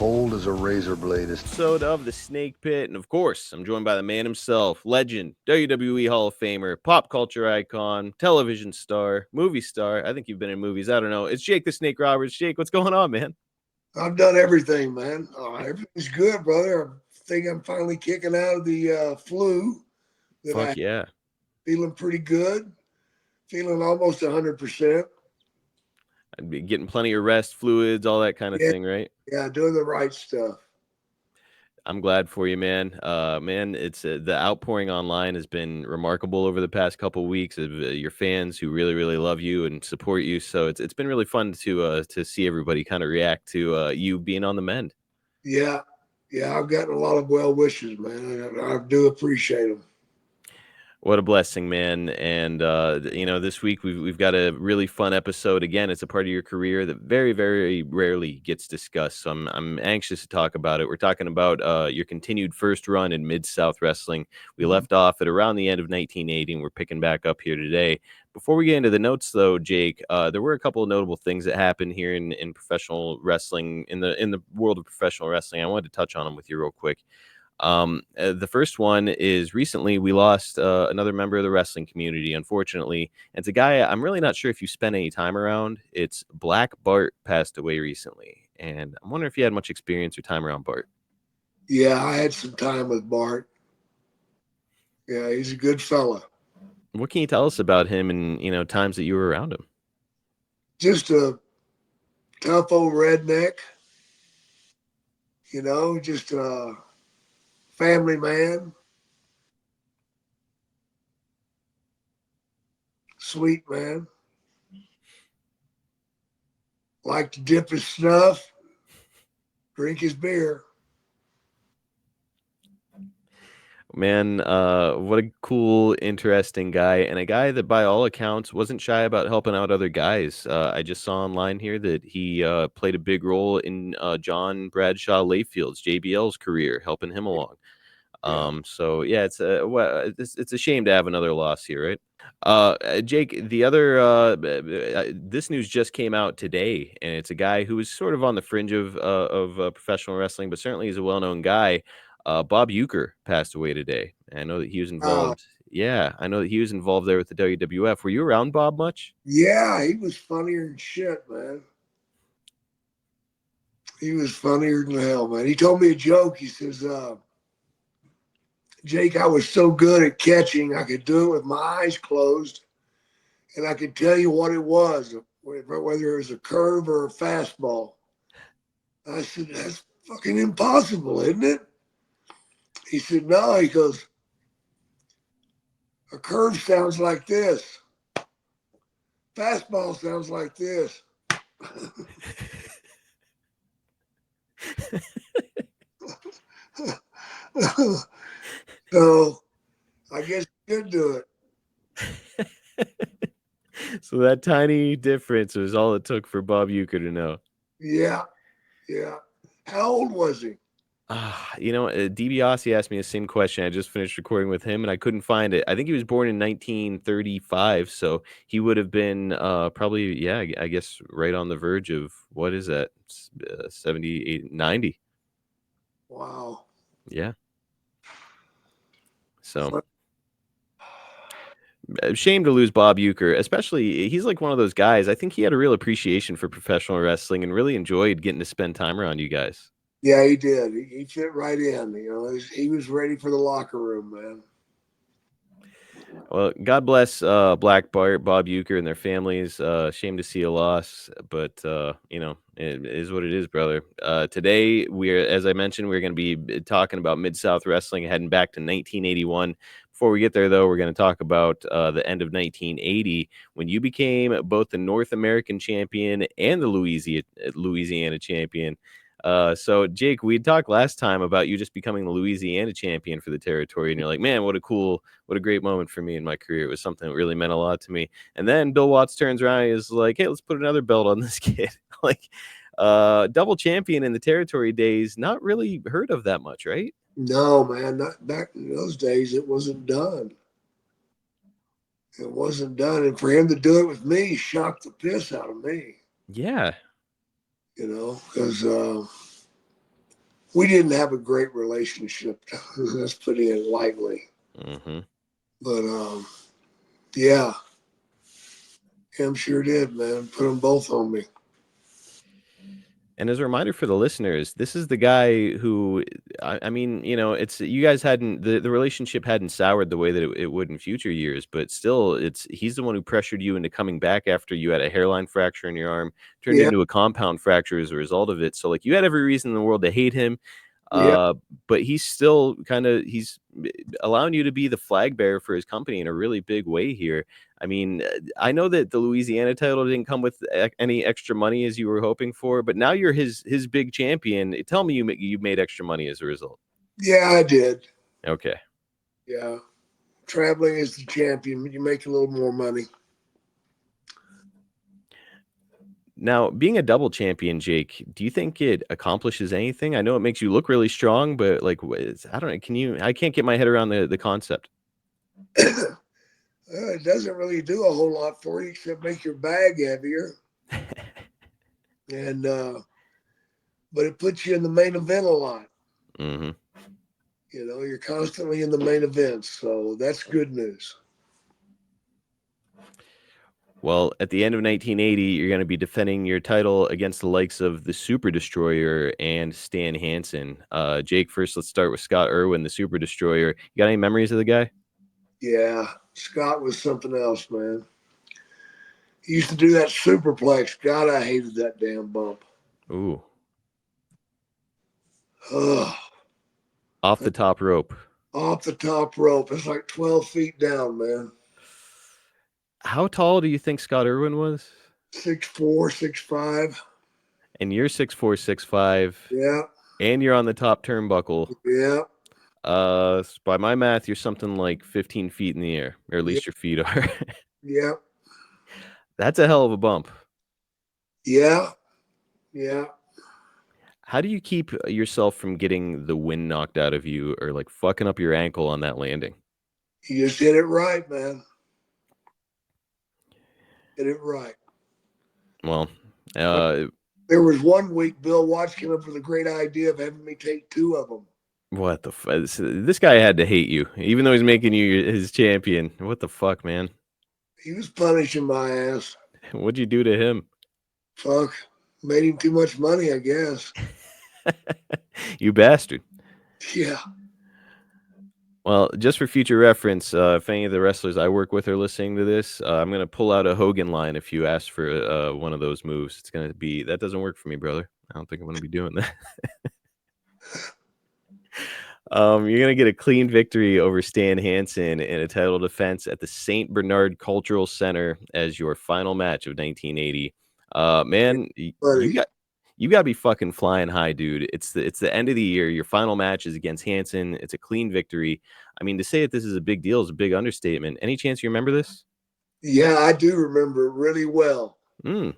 cold as a razor blade. Episode of The Snake Pit. And of course, I'm joined by the man himself, legend, WWE Hall of Famer, pop culture icon, television star, movie star. I think you've been in movies. I don't know. It's Jake the Snake Roberts. Jake, what's going on, man? I've done everything, man. Everything's good, brother. I think I'm finally kicking out of the flu. Fuck yeah. Feeling pretty good. Feeling almost 100%. I'd be getting plenty of rest, fluids, all that kind of thing, right? Yeah, doing the right stuff. I'm glad for you, man. Man, it's the outpouring online has been remarkable over the past couple of weeks of your fans who really, really love you and support you. So it's been really fun to see everybody kind of react to you being on the mend. Yeah, I've gotten a lot of well wishes, man. I do appreciate them. What a blessing, man. And, this week we've got a really fun episode. Again, it's a part of your career that very, very rarely gets discussed. So I'm anxious to talk about it. We're talking about your continued first run in Mid-South Wrestling. We left off at around the end of 1980, and we're picking back up here today. Before we get into the notes, though, Jake, there were a couple of notable things that happened here in professional wrestling, in the world of professional wrestling. I wanted to touch on them with you real quick. The first one is recently we lost another member of the wrestling community, unfortunately. And it's a guy I'm really not sure if you spent any time around. It's Black Bart passed away recently. And I'm wondering if you had much experience or time around Bart. Yeah, I had some time with Bart. Yeah, he's a good fella. What can you tell us about him and, times that you were around him? Just a tough old redneck. Just a family man. Sweet man. Like to dip his snuff, drink his beer. Man, what a cool, interesting guy, and a guy that by all accounts wasn't shy about helping out other guys. I just saw online here that he played a big role in John Bradshaw Layfield's, JBL's career, helping him along. So yeah, it's a shame to have another loss here, right? Jake, the other this news just came out today, and it's a guy who was sort of on the fringe of professional wrestling, but certainly is a well-known guy. Bob Uecker passed away today. I know that he was involved. Yeah, I know that he was involved there with the WWF. Were you around Bob much? Yeah, he was funnier than shit, man. He was funnier than hell, man. He told me a joke. He says, Jake, I was so good at catching, I could do it with my eyes closed, and I could tell you what it was, whether it was a curve or a fastball. I said, that's fucking impossible, isn't it? He said, no. He goes, a curve sounds like this. Fastball sounds like this. So I guess you could do it. So that tiny difference was all it took for Bob Uecker to know. Yeah. How old was he? DiBiase asked me the same question. I just finished recording with him, and I couldn't find it. I think he was born in 1935, so he would have been probably, yeah, I guess right on the verge of, what is that, 78, 90. Wow. Yeah. So, shame to lose Bob Uecker, especially, he's like one of those guys. I think he had a real appreciation for professional wrestling and really enjoyed getting to spend time around you guys. Yeah, he did. He fit right in. He was ready for the locker room, man. Well, God bless Black Bart, Bob Uecker, and their families. Shame to see a loss, but it is what it is, brother. Today, as I mentioned, we're going to be talking about Mid-South Wrestling, heading back to 1981. Before we get there, though, we're going to talk about the end of 1980 when you became both the North American champion and the Louisiana champion. So Jake, we talked last time about you just becoming the Louisiana champion for the territory, and you're like, man, what a great moment for me in my career. It was something that really meant a lot to me. And then Bill Watts turns around and is like, hey, let's put another belt on this kid. Double champion in the territory days, not really heard of that much, right? No, man, not back in those days. It wasn't done. It wasn't done, and for him to do it with me shocked the piss out of me. Yeah. Because We didn't have a great relationship. Let's put it lightly. Mm-hmm. But yeah, him sure did, man. Put them both on me. And as a reminder for the listeners, this is the guy who, I mean, it's you guys hadn't the relationship hadn't soured the way that it would in future years, but still, he's the one who pressured you into coming back after you had a hairline fracture in your arm, turned Yeah, into a compound fracture as a result of it. So, like, you had every reason in the world to hate him, yeah, uh, but he's still he's allowing you to be the flag bearer for his company in a really big way here. I mean, I know that the Louisiana title didn't come with any extra money as you were hoping for, but now you're his big champion. Tell me you made extra money as a result. yeah. I did. Okay. Yeah, traveling as the champion, you make a little more money. Now, being a double champion, Jake, do you think it accomplishes anything? I know it makes you look really strong, but like, I don't know. Can you? I can't get my head around the concept. It doesn't really do a whole lot for you except make your bag heavier, and but it puts you in the main event a lot. Hmm. You know, you're constantly in the main events, so that's good news. Well, at the end of 1980, you're going to be defending your title against the likes of the Super Destroyer and Stan Hansen. Jake, first, let's start with Scott Irwin, the Super Destroyer. You got any memories of the guy? Yeah, Scott was something else, man. He used to do that superplex. God, I hated that damn bump. Ooh, Ugh. off the top rope. Off the top rope. It's like 12 feet down, man. How tall do you think Scott Irwin was? 6'4", 6'5". And you're 6'4", 6'5", Yeah, and you're on the top turnbuckle. yeah, By my math, you're something like 15 feet in the air, or at yeah, least your feet are. yeah, That's a hell of a bump. yeah, yeah. How do you keep yourself from getting the wind knocked out of you or like fucking up your ankle on that landing? You just hit it right, man. Hit it right. Well, uh, There was one week Bill Watts came up with a great idea of having me take two of them. what the this guy had to hate you, even though he's making you his champion. What the fuck, man? He was punishing my ass. What'd you do to him? Fuck. Made him too much money, I guess. You bastard. Yeah. Well, just for future reference, if any of the wrestlers I work with are listening to this, I'm going to pull out a Hogan line if you ask for one of those moves. It's going to be, that doesn't work for me, brother. I don't think I'm going to be doing that. You're going to get a clean victory over Stan Hansen in a title defense at the St. Bernard Cultural Center as your final match of 1980. Man, Buddy. you got to be fucking flying high, dude. It's the end of the year. Your final match is against Hansen. It's a clean victory. I mean, to say that this is a big deal is a big understatement. Any chance you remember this? Yeah, I do remember it really well. Mm,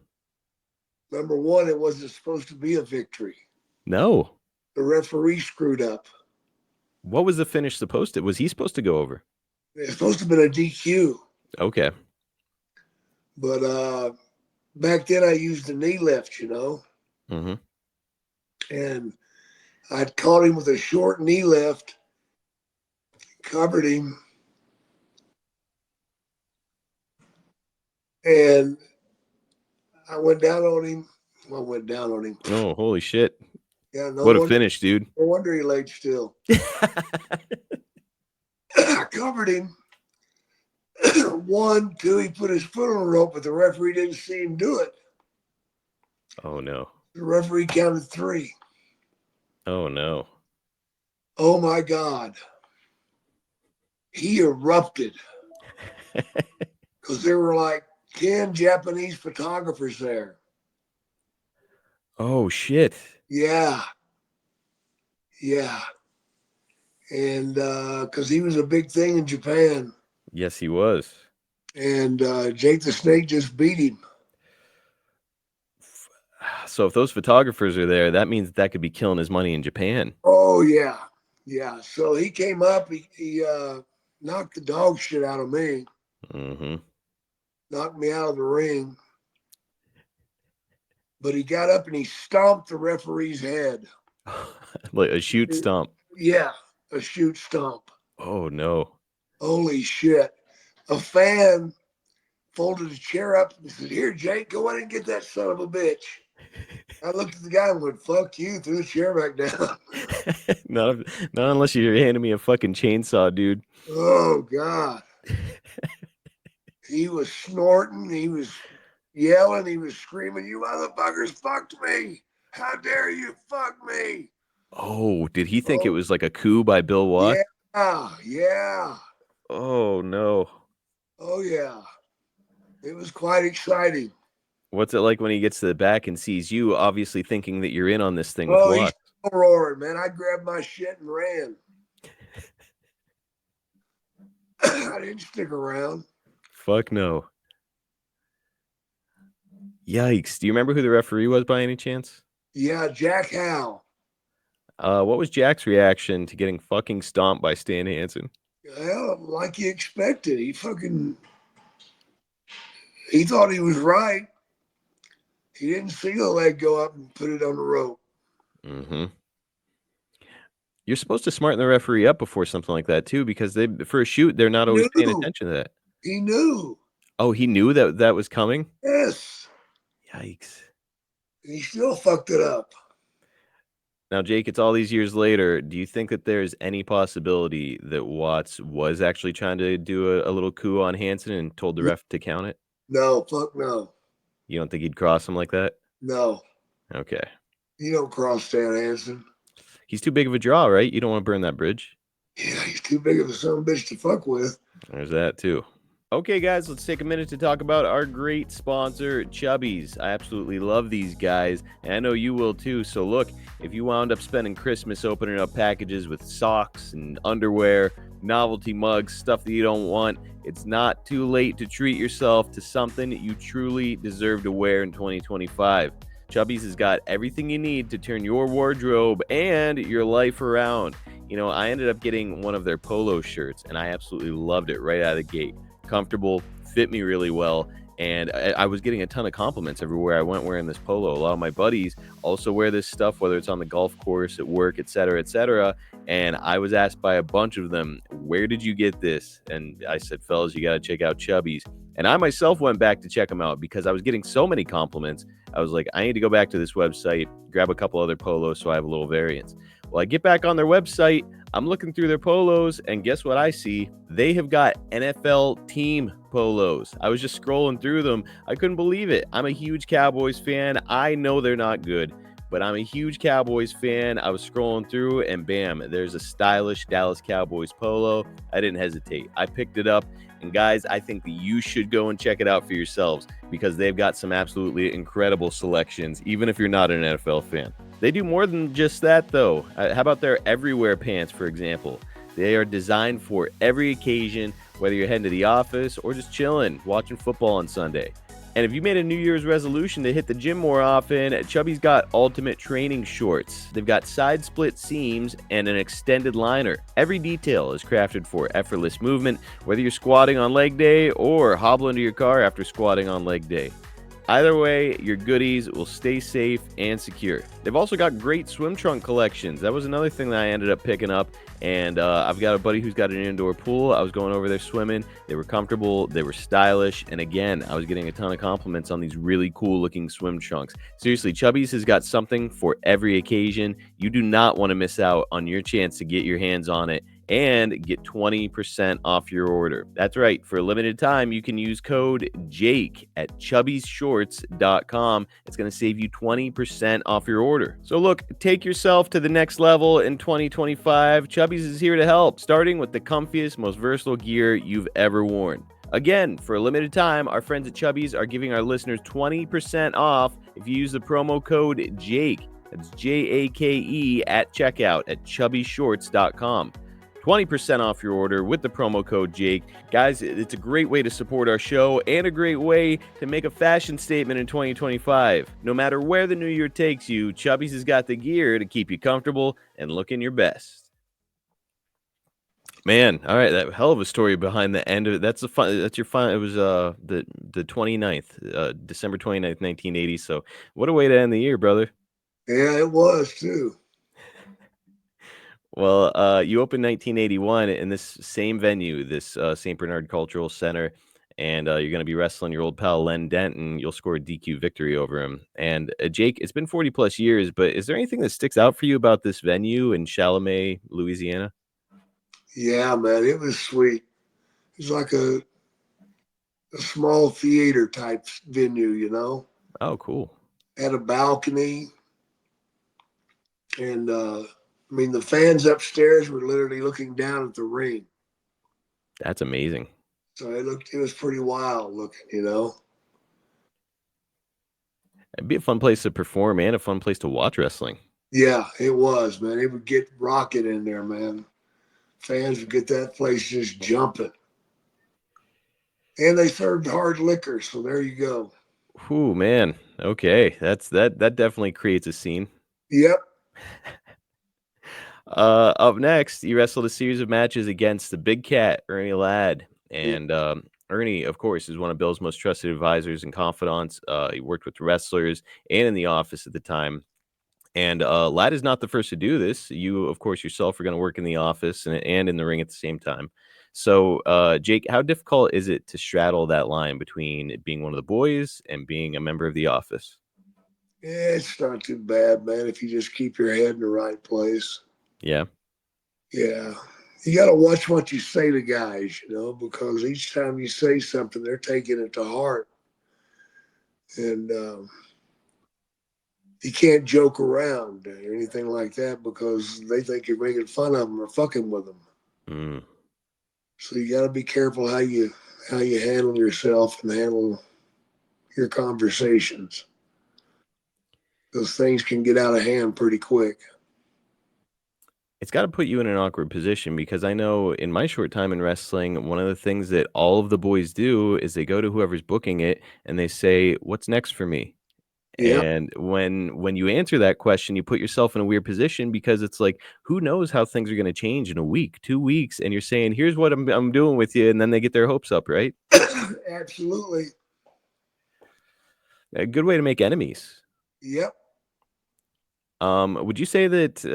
Number one, it wasn't supposed to be a victory. no. The referee screwed up. What was the finish supposed to? Was he supposed to go over? It's supposed to have been a DQ. Okay. But back then I used the knee lift, Mm-hmm. and I'd caught him with a short knee lift, covered him, and I went down on him. I went down on him. Oh, holy shit! Yeah, no What a wonder, finish, dude. no wonder he laid still. I covered him. One, two, he put his foot on the rope, but the referee didn't see him do it. Oh no. The referee counted three. Oh no. Oh my God. He erupted because there were like 10 Japanese photographers there. Oh shit. Yeah. Yeah. And because he was a big thing in Japan. Yes, he was. And Jake the Snake just beat him. So if those photographers are there, that means that could be killing his money in Japan. Oh, yeah. Yeah. So he came up, he knocked the dog shit out of me, Mm-hmm. knocked me out of the ring. But he got up and he stomped the referee's head. Like a shoot stomp. Yeah, a shoot stomp. Oh no. Holy shit. A fan folded a chair up and said, "Here, Jake, go in and get that son of a bitch." I looked at the guy and went, "Fuck you," threw the chair back down. not not unless you're handing me a fucking chainsaw, dude. Oh, God. He was snorting. He was yelling. He was screaming, "You motherfuckers fucked me. How dare you fuck me?" Oh, did he think it Oh, was like a coup by Bill Watts? yeah. Yeah. Oh no. Oh, yeah. It was quite exciting. What's it like when he gets to the back and sees you, obviously thinking that you're in on this thing with Oh, he's Watts? still roaring, man. I grabbed my shit and ran. I didn't stick around. Fuck no. Yikes. Do you remember who the referee was by any chance? Yeah, Jack Howe. What was Jack's reaction to getting fucking stomped by Stan Hansen? Well, like you expected, he thought he was right. He didn't see the leg go up and put it on the rope. Mm-hmm. You're supposed to smarten the referee up before something like that too, because they for a shoot, they're not He always paying knew. attention to that. He knew. Oh, he knew that that was coming? Yes. Yikes. He still fucked it up. Now, Jake, it's all these years later. Do you think that there's any possibility that Watts was actually trying to do a little coup on Hansen and told the ref to count it? No, fuck no. You don't think he'd cross him like that? No. Okay. You don't cross Stan Hansen. He's too big of a draw, right? You don't want to burn that bridge. Yeah, he's too big of a son of a bitch to fuck with. There's that too. Okay, guys, let's take a minute to talk about our great sponsor, Chubbies. I absolutely love these guys, and I know you will too. So, look, if you wound up spending Christmas opening up packages with socks and underwear, novelty mugs, stuff that you don't want, it's not too late to treat yourself to something you truly deserve to wear in 2025. Chubbies has got everything you need to turn your wardrobe and your life around. You know, I ended up getting one of their polo shirts, and I absolutely loved it right out of the gate. Comfortable, fit me really well, and I was getting a ton of compliments everywhere I went wearing this polo. A lot of my buddies also wear this stuff, whether it's on the golf course, at work, etc., etc. And I was asked by a bunch of them, "Where did you get this?" And I said, "Fellas, you got to check out Chubbies." And I myself went back to check them out because I was getting so many compliments. I was like, I need to go back to this website, grab a couple other polos so I have a little variance. Well, I get back on their website. I'm looking through their polos, and guess what I see? They have got NFL team polos. I was just scrolling through them. I couldn't believe it. I'm a huge Cowboys fan. I know they're not good, but I'm a huge Cowboys fan. I was scrolling through, and bam, there's a stylish Dallas Cowboys polo. I didn't hesitate. I picked it up, and guys, I think that you should go and check it out for yourselves because they've got some absolutely incredible selections, even if you're not an NFL fan. They do more than just that, though. How about their everywhere pants, for example? They are designed for every occasion, whether you're heading to the office or just chilling, watching football on Sunday. And if you made a New Year's resolution to hit the gym more often, Chubby's got ultimate training shorts. They've got side split seams and an extended liner. Every detail is crafted for effortless movement, whether you're squatting on leg day or hobbling to your car after squatting on leg day. Either way, your goodies will stay safe and secure. They've also got great swim trunk collections. That was another thing that I ended up picking up. And I've got a buddy who's got an indoor pool. I was going over there swimming. They were comfortable. They were stylish. And again, I was getting a ton of compliments on these really cool looking swim trunks. Seriously, Chubbies has got something for every occasion. You do not want to miss out on your chance to get your hands on it and get 20% off your order. That's right. For a limited time, you can use code JAKE at chubbyshorts.com. It's going to save you 20% off your order. So look, take yourself to the next level in 2025. Chubby's is here to help, starting with the comfiest, most versatile gear you've ever worn. Again, for a limited time, our friends at Chubby's are giving our listeners 20% off if you use the promo code JAKE. That's JAKE at checkout at chubbyshorts.com. 20% off your order with the promo code Jake. Guys, it's a great way to support our show and a great way to make a fashion statement in 2025. No matter where the new year takes you, Chubby's has got the gear to keep you comfortable and looking your best. Man, all right, that hell of a story behind the end of it. That's your fun. It was the 29th, December 29th, 1980. So, what a way to end the year, brother. Yeah, it was too. Well, you opened 1981 in this same venue, this St. Bernard Cultural Center, and you're going to be wrestling your old pal Len Denton. You'll score a DQ victory over him. And Jake, it's been 40 plus years, but is there anything that sticks out for you about this venue in Chalamet, Louisiana? Yeah, man, it was sweet. It was like a small theater type venue, you know. Oh, cool. Had a balcony, and I mean, the fans upstairs were literally looking down at the ring. That's amazing. So it was pretty wild looking, you know. It'd be a fun place to perform and a fun place to watch wrestling. Yeah, it was, man. It would get rocking in there, man. Fans would get that place just jumping. And they served hard liquor, so there you go. Whew, man. Okay, that definitely creates a scene. Yep. Up next, he wrestled a series of matches against the Big Cat, Ernie Ladd. And Ernie, of course, is one of Bill's most trusted advisors and confidants. He worked with wrestlers and in the office at the time. And Ladd is not the first to do this. You, of course, yourself are going to work in the office and in the ring at the same time. So, Jake, how difficult is it to straddle that line between being one of the boys and being a member of the office? Yeah, it's not too bad, man, if you just keep your head in the right place. Yeah. Yeah. You got to watch what you say to guys, you know, because each time you say something, they're taking it to heart. And you can't joke around or anything like that because they think you're making fun of them or fucking with them. Mm. So you got to be careful how you handle yourself and handle your conversations. Those things can get out of hand pretty quick. It's gotta put you in an awkward position because I know in my short time in wrestling, one of the things that all of the boys do is they go to whoever's booking it and they say, "What's next for me?" Yeah. And when you answer that question, you put yourself in a weird position because it's like, who knows how things are gonna change in a week, 2 weeks, and you're saying, "Here's what I'm doing with you," and then they get their hopes up, right? Absolutely. A good way to make enemies. Yep. Would you say that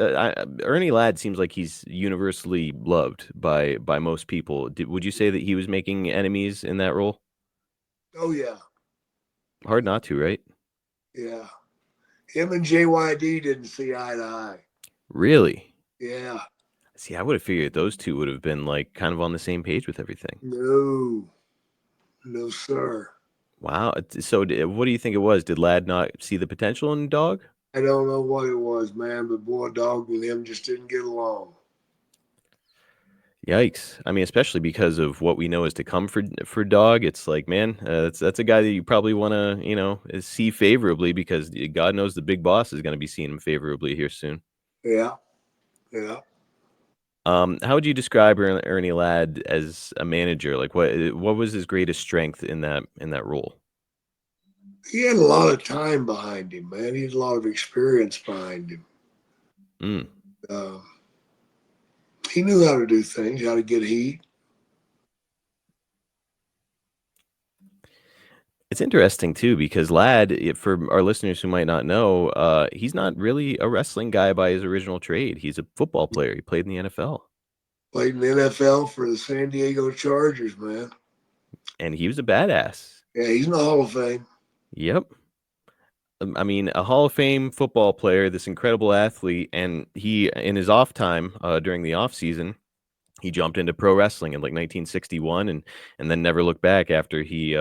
Ernie Ladd seems like he's universally loved by most people? Would you say that he was making enemies in that role? Oh yeah. Hard not to, right? Yeah. Him and JYD didn't see eye to eye. Really? Yeah. See, I would have figured those two would have been like kind of on the same page with everything. No. No, sir. Wow. So, what do you think it was? Did Ladd not see the potential in Dog? I don't know what it was, man, but boy, Dog and him just didn't get along. Yikes! I mean, especially because of what we know is to come for Dog. It's like, man, that's a guy that you probably want to see favorably because God knows the big boss is going to be seeing him favorably here soon. Yeah. Yeah. How would you describe Ernie Ladd as a manager? Like, what was his greatest strength in that role? He had a lot of time behind him, man. He had a lot of experience behind him. Mm. Uh, he knew how to do things, how to get heat. It's interesting too because Ladd, for our listeners who might not know, he's not really a wrestling guy by his original trade. He's a football player. He played in the NFL, Played in the NFL for the San Diego Chargers, man. and he was a badass. Yeah, he's in the Hall of Fame. Yep. I mean, a Hall of Fame football player, this incredible athlete, and he, in his off time during the off season, he jumped into pro wrestling in like 1961 and then never looked back after he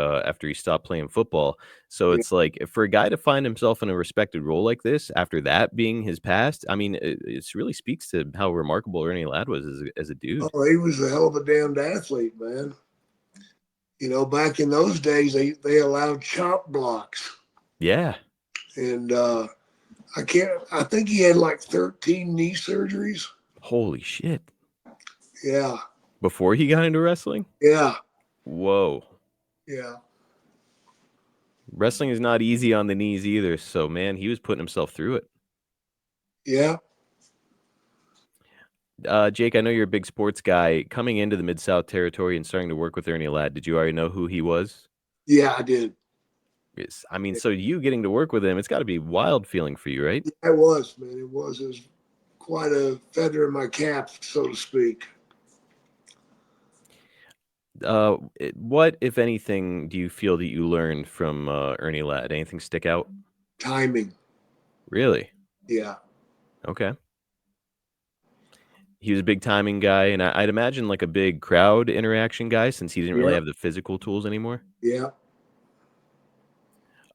stopped playing football. So Yeah. it's like for a guy to find himself in a respected role like this after that being his past, I mean, it really speaks to how remarkable Ernie Ladd was as a dude. Oh, he was a hell of a damned athlete, man. You know, back in those days, they allowed chop blocks. Yeah. And I think he had like 13 knee surgeries. Holy shit. Yeah. Before he got into wrestling? Yeah. Whoa. Yeah. Wrestling is not easy on the knees either. So man, he was putting himself through it. Yeah. Jake, I know you're a big sports guy. Coming into the Mid South territory and starting to work with Ernie Ladd, did you already know who he was? Yeah, I did. Yes. I mean, so you getting to work with him, it's got to be wild feeling for you, right? Yeah, it was, man. It was quite a feather in my cap, so to speak. What, if anything, do you feel that you learned from Ernie Ladd? Anything stick out? Timing. Really? Yeah. Okay. He was a big timing guy, and I'd imagine like a big crowd interaction guy since he didn't really Yeah. have the physical tools anymore. Yeah.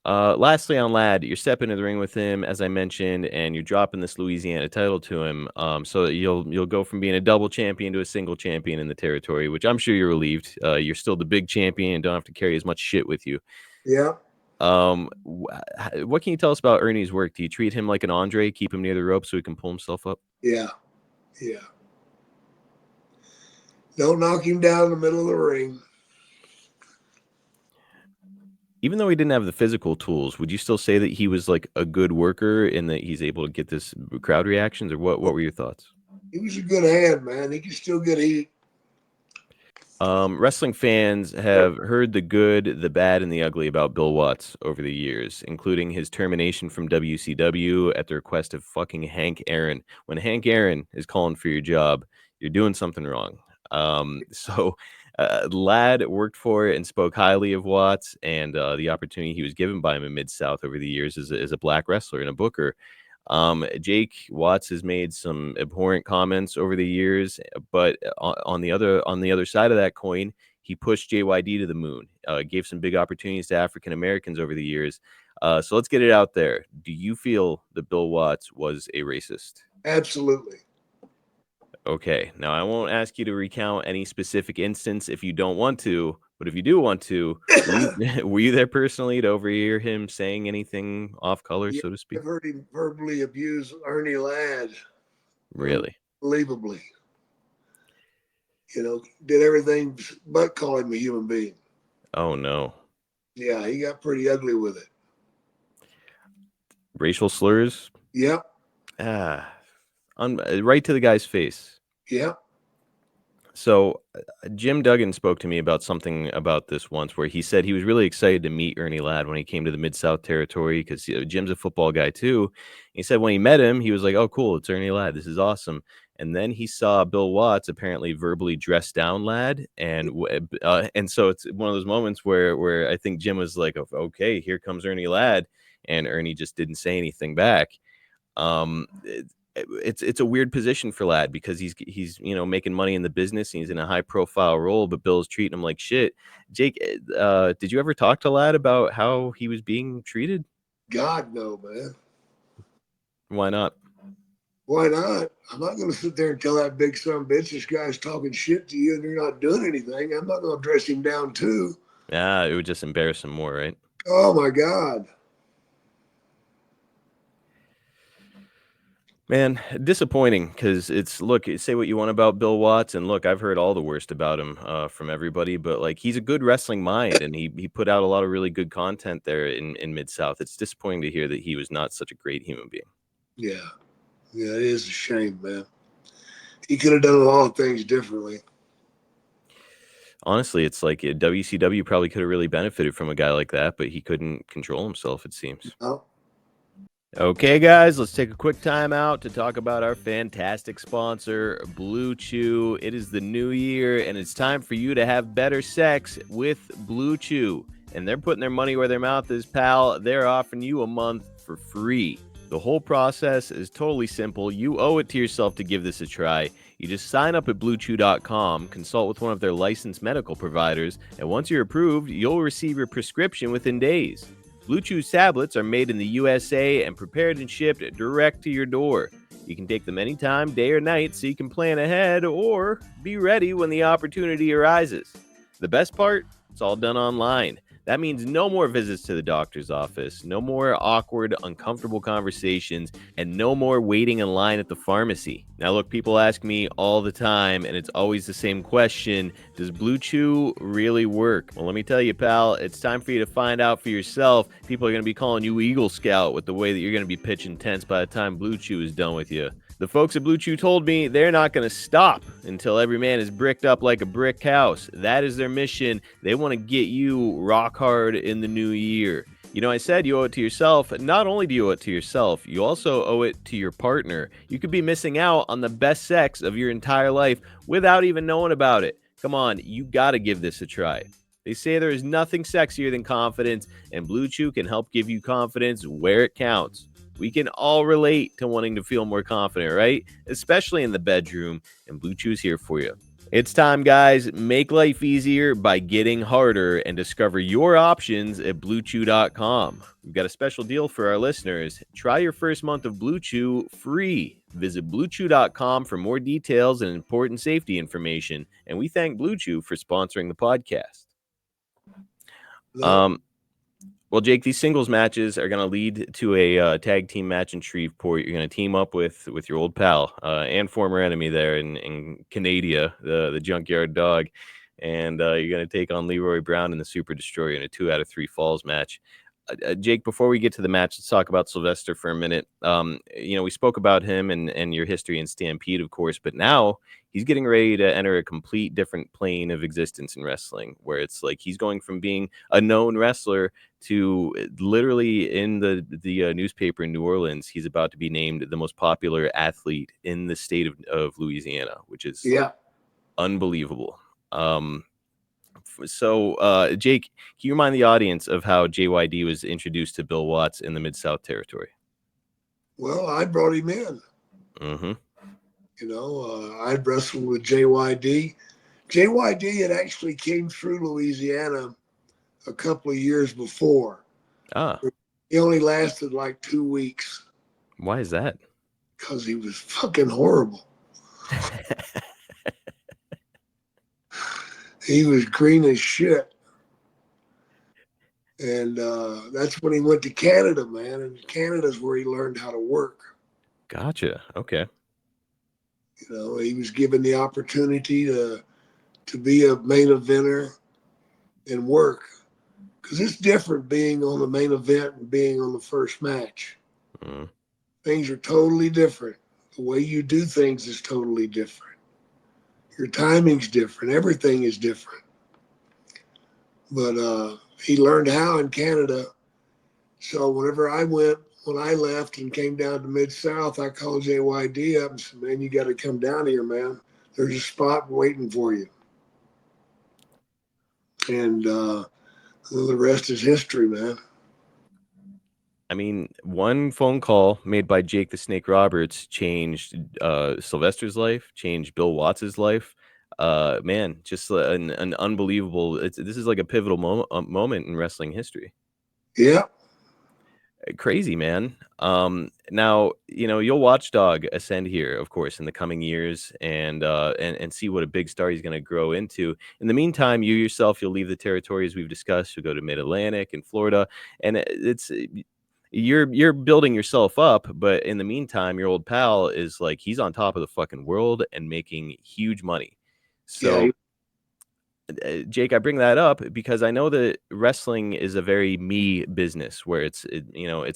Lastly, on Ladd, you're stepping into the ring with him, as I mentioned, and you're dropping this Louisiana title to him. So that you'll go from being a double champion to a single champion in the territory, which I'm sure you're relieved. You're still the big champion and don't have to carry as much shit with you. Yeah. What can you tell us about Ernie's work? Do you treat him like an Andre, keep him near the rope so he can pull himself up? Yeah. Yeah. Don't knock him down in the middle of the ring. Even though he didn't have the physical tools, would you still say that he was like a good worker and that he's able to get this crowd reactions, or what were your thoughts? He was a good hand, man. He could still get heat. Wrestling fans have heard the good, the bad, and the ugly about Bill Watts over the years, including his termination from WCW at the request of fucking Hank Aaron. When Hank Aaron is calling for your job, you're doing something wrong. Ladd worked for it and spoke highly of Watts and the opportunity he was given by him in Mid-South over the years as a black wrestler and a booker. Jake Watts has made some abhorrent comments over the years, but on the other side of that coin, he pushed JYD to the moon. Gave some big opportunities to African Americans over the years. So let's get it out there. Do you feel that Bill Watts was a racist? Absolutely. Okay. Now I won't ask you to recount any specific instance if you don't want to, but if you do want to, were you there personally to overhear him saying anything off color, Yeah, so to speak? I've heard him verbally abuse Ernie Ladd Really? unbelievably. Did everything but call him a human being. Oh no. Yeah, he got pretty ugly with it. Racial slurs? Yep. Ah, right to the guy's face. Yep. So Jim Duggan spoke to me about something about this once, where he said he was really excited to meet Ernie Ladd when he came to the Mid-South territory because Jim's a football guy too. He said when he met him, he was like, "Oh, cool, it's Ernie Ladd. This is awesome." And then he saw Bill Watts apparently verbally dress down Ladd, and so it's one of those moments where I think Jim was like, "Okay, here comes Ernie Ladd," and Ernie just didn't say anything back. It's a weird position for Ladd because he's making money in the business and he's in a high profile role, but Bill's treating him like shit. Jake, did you ever talk to Ladd about how he was being treated? God, no, man. Why not? Why not? I'm not going to sit there and tell that big son of a bitch this guy's talking shit to you and you're not doing anything. I'm not going to dress him down too. Yeah, it would just embarrass him more, right? Oh my God. Man, disappointing because look, say what you want about Bill Watts, and look, I've heard all the worst about him from everybody, but like he's a good wrestling mind, and he put out a lot of really good content there in Mid-South. It's disappointing to hear that he was not such a great human being. Yeah. Yeah, it is a shame, man. He could have done a lot of things differently. Honestly, it's like WCW probably could have really benefited from a guy like that, but he couldn't control himself, it seems. Oh. Okay, guys, let's take a quick time out to talk about our fantastic sponsor, Blue Chew. It is the new year, and it's time for you to have better sex with Blue Chew. And they're putting their money where their mouth is, pal. They're offering you a month for free. The whole process is totally simple. You owe it to yourself to give this a try. You just sign up at BlueChew.com, consult with one of their licensed medical providers, and once you're approved, you'll receive your prescription within days. Blue Chew's tablets are made in the USA and prepared and shipped direct to your door. You can take them anytime, day or night, so you can plan ahead or be ready when the opportunity arises. The best part? It's all done online. That means no more visits to the doctor's office, no more awkward, uncomfortable conversations, and no more waiting in line at the pharmacy. Now, look, people ask me all the time, and it's always the same question: does Blue Chew really work? Well, let me tell you, pal, it's time for you to find out for yourself. People are going to be calling you Eagle Scout with the way that you're going to be pitching tents by the time Blue Chew is done with you. The folks at Blue Chew told me they're not going to stop until every man is bricked up like a brick house. That is their mission. They want to get you rock hard in the new year. I said you owe it to yourself. Not only do you owe it to yourself, you also owe it to your partner. You could be missing out on the best sex of your entire life without even knowing about it. Come on, you gotta give this a try. They say there is nothing sexier than confidence, and Blue Chew can help give you confidence where it counts. We can all relate to wanting to feel more confident, right? Especially in the bedroom, and Blue Chew's here for you. It's time, guys. Make life easier by getting harder and discover your options at BlueChew.com. We've got a special deal for our listeners. Try your first month of Blue Chew free. Visit BlueChew.com for more details and important safety information. And we thank Blue Chew for sponsoring the podcast. No. Well, Jake, these singles matches are going to lead to a tag team match in Shreveport. You're going to team up with your old pal and former enemy there in Canada, the Junkyard Dog, and you're going to take on Leroy Brown and the Super Destroyer in a 2 out of 3 falls match. Jake, before we get to the match, let's talk about Sylvester for a minute. We spoke about him and your history in Stampede, of course, but now he's getting ready to enter a complete different plane of existence in wrestling, where it's like he's going from being a known wrestler to literally in the newspaper in New Orleans, he's about to be named the most popular athlete in the state of Louisiana, which is unbelievable. So, Jake, can you remind the audience of how JYD was introduced to Bill Watts in the Mid-South Territory? Well, I brought him in. Mm-hmm. I'd wrestled with JYD. JYD had actually came through Louisiana a couple of years before. He only lasted like 2 weeks. Why is that? Because he was fucking horrible. He was green as shit. And that's when he went to Canada, man. And Canada's where he learned how to work. Gotcha. Okay. He was given the opportunity to be a main eventer and work. Because it's different being on the main event and being on the first match. Mm. Things are totally different. The way you do things is totally different. Your timing's different. Everything is different. But he learned how in Canada. So when I left and came down to Mid-South, I called JYD up and said, man, you got to come down here, man. There's a spot waiting for you. And the rest is history, man. I mean, one phone call made by Jake the Snake Roberts changed Sylvester's life, changed Bill Watts' life. Man, just an unbelievable. This is like a pivotal moment in wrestling history. Yeah. Crazy, man. Now you'll watch Dog ascend here, of course, in the coming years, and see what a big star he's going to grow into. In the meantime, you yourself, you'll leave the territories we've discussed. You'll go to Mid Atlantic and Florida, and you're building yourself up. But in the meantime, your old pal is like he's on top of the fucking world and making huge money. So. Yeah. Jake, I bring that up because I know that wrestling is a very me business where it's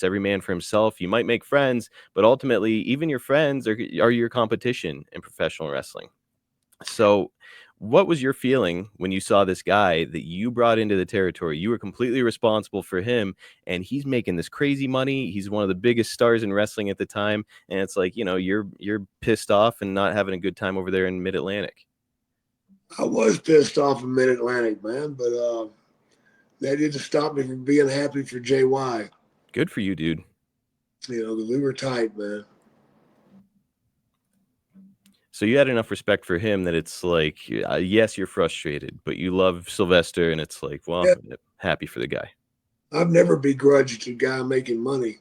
every man for himself. You might make friends, but ultimately, even your friends are your competition in professional wrestling. So, what was your feeling when you saw this guy that you brought into the territory? You were completely responsible for him, and he's making this crazy money. He's one of the biggest stars in wrestling at the time, and it's like you're pissed off and not having a good time over there in Mid Atlantic. I was pissed off in Mid-Atlantic, man, but that didn't stop me from being happy for JY. Good for you, dude. Because we were tight, man. So you had enough respect for him that it's like, yes, you're frustrated, but you love Sylvester, and it's like, well, yeah. Happy for the guy. I've never begrudged a guy making money.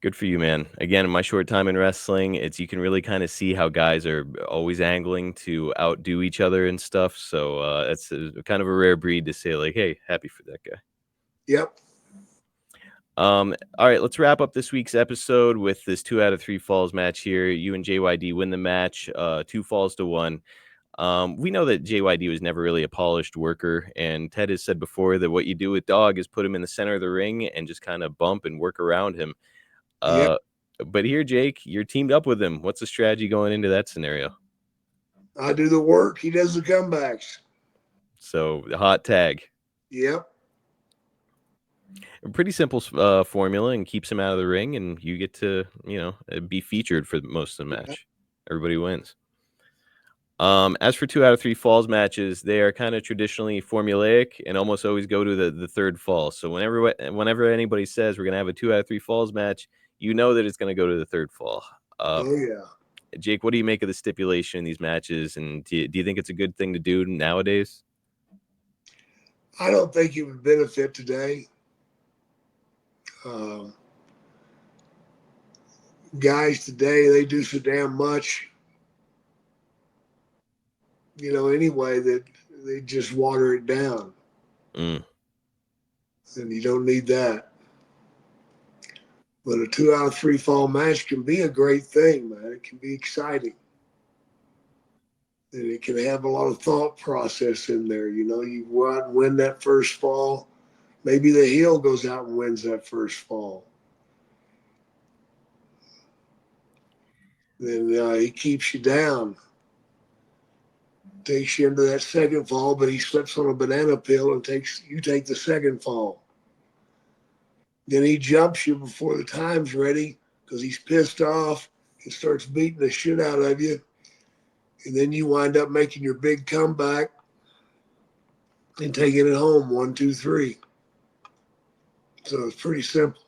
Good for you, man. Again, in my short time in wrestling, you can really kind of see how guys are always angling to outdo each other and stuff. So that's kind of a rare breed to say like, hey, happy for that guy. Yep. All right, let's wrap up this week's episode with this 2 out of 3 falls match here. You and JYD win the match, 2 falls to 1. We know that JYD was never really a polished worker, and Ted has said before that what you do with Dog is put him in the center of the ring and just kind of bump and work around him. Yep. But here, Jake, you're teamed up with him. What's the strategy going into that scenario? I do the work. He does the comebacks. So the hot tag. Yep. A pretty simple formula, and keeps him out of the ring, and you get to, be featured for most of the Yeah. match. Everybody wins. As for 2 out of 3 falls matches, they are kind of traditionally formulaic and almost always go to the third fall. So whenever anybody says we're gonna have a 2 out of 3 falls match, you know that it's gonna go to the third fall. Uh, Oh yeah. Jake, what do you make of the stipulation in these matches, and do you think it's a good thing to do nowadays? I don't think it would benefit today. Um, Guys today, they do so damn much, anyway, that they just water it down. Mm. And you don't need that. But a 2 out of 3 fall match can be a great thing, man. It can be exciting. And it can have a lot of thought process in there. You go out and win that first fall. Maybe the heel goes out and wins that first fall. Then he keeps you down, takes you into that second fall, but he slips on a banana peel and you take the second fall. Then he jumps you before the time's ready because he's pissed off and starts beating the shit out of you. And then you wind up making your big comeback and taking it home 1, 2, 3. So it's pretty simple.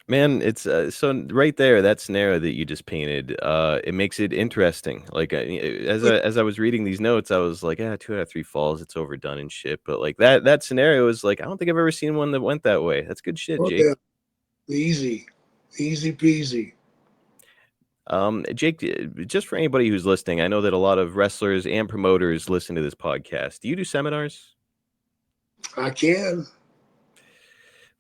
Man, it's so right there, that scenario that you just painted, it makes it interesting. Like, as I was reading these notes, I was like, yeah, 2 out of 3 falls, it's overdone and shit. But like that scenario is like, I don't think I've ever seen one that went that way. That's good shit, Oh, Jake. yeah. Easy. Easy peasy. Jake, just for anybody who's listening, I know that a lot of wrestlers and promoters listen to this podcast. Do you do seminars? I can.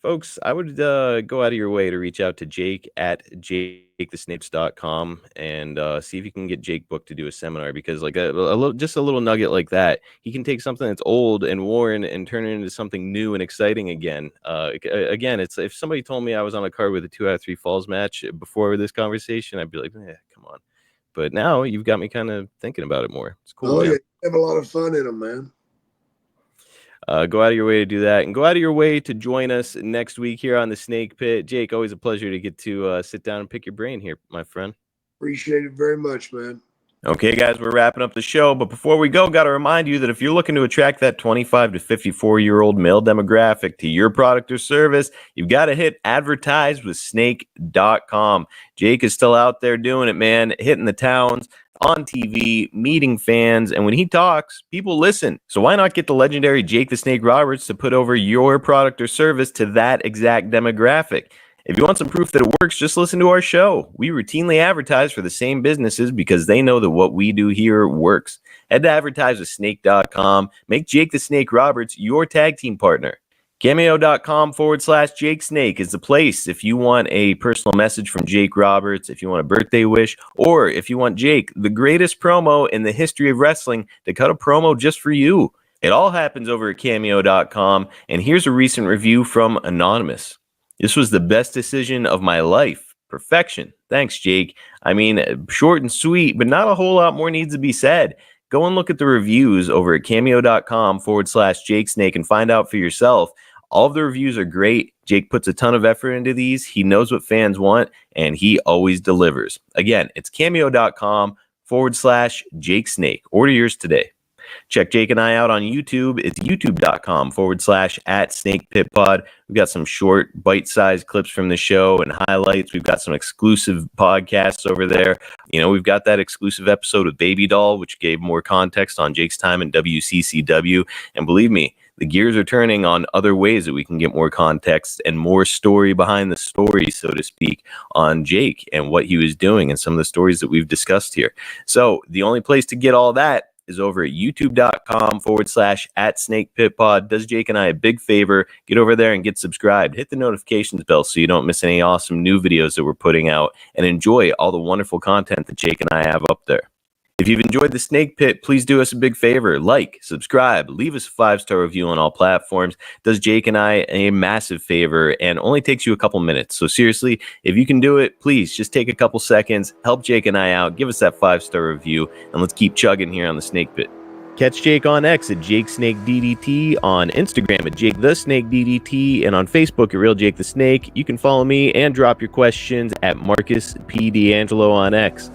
Folks, I would go out of your way to reach out to Jake at jakethesnapes.com and see if you can get Jake booked to do a seminar, because like just a little nugget like that, he can take something that's old and worn and turn it into something new and exciting again. Again, it's if somebody told me I was on a card with a 2 out of 3 falls match before this conversation, I'd be like, come on. But now you've got me kind of thinking about it more. It's cool, Oh, yeah. man. Have a lot of fun in them, man. Go out of your way to do that, and go out of your way to join us next week here on the Snake Pit. Jake, always a pleasure to get to sit down and pick your brain here, my friend. Appreciate it very much, man. Okay, guys, we're wrapping up the show, but before we go, got to remind you that if you're looking to attract that 25 to 54-year-old male demographic to your product or service, you've got to hit advertise with snake.com. Jake is still out there doing it, man, hitting the towns, on TV, meeting fans, and when he talks, people listen. So why not get the legendary Jake the Snake Roberts to put over your product or service to that exact demographic? If you want some proof that it works, just listen to our show. We routinely advertise for the same businesses because they know that what we do here works. Head to advertisewithsnake.com. Make Jake the Snake Roberts your tag team partner. Cameo.com/Jake Snake is the place if you want a personal message from Jake Roberts, if you want a birthday wish, or if you want Jake, the greatest promo in the history of wrestling, to cut a promo just for you. It all happens over at Cameo.com, and here's a recent review from Anonymous. This was the best decision of my life. Perfection. Thanks, Jake. I mean, short and sweet, but not a whole lot more needs to be said. Go and look at the reviews over at cameo.com/Jake Snake and find out for yourself. All of the reviews are great. Jake puts a ton of effort into these. He knows what fans want, and he always delivers. Again, it's cameo.com/Jake Snake. Order yours today. Check Jake and I out on YouTube. It's youtube.com/@SnakePitPod. We've got some short, bite-sized clips from the show and highlights. We've got some exclusive podcasts over there. We've got that exclusive episode with Baby Doll, which gave more context on Jake's time in WCCW. And believe me, the gears are turning on other ways that we can get more context and more story behind the story, so to speak, on Jake and what he was doing and some of the stories that we've discussed here. So the only place to get all that is over at youtube.com/@SnakePitPod. Does Jake and I a big favor. Get over there and get subscribed. Hit the notifications bell so you don't miss any awesome new videos that we're putting out, and enjoy all the wonderful content that Jake and I have up there. If you've enjoyed the Snake Pit, please do us a big favor. Like, subscribe, leave us a 5-star review on all platforms. Does Jake and I a massive favor and only takes you a couple minutes. So seriously, if you can do it, please just take a couple seconds, help Jake and I out, give us that 5-star review, and let's keep chugging here on the Snake Pit. Catch Jake on X at Jake Snake DDT, on Instagram at Jake the Snake DDT, and on Facebook at Real Jake the Snake. You can follow me and drop your questions at Marcus P. D'Angelo on X.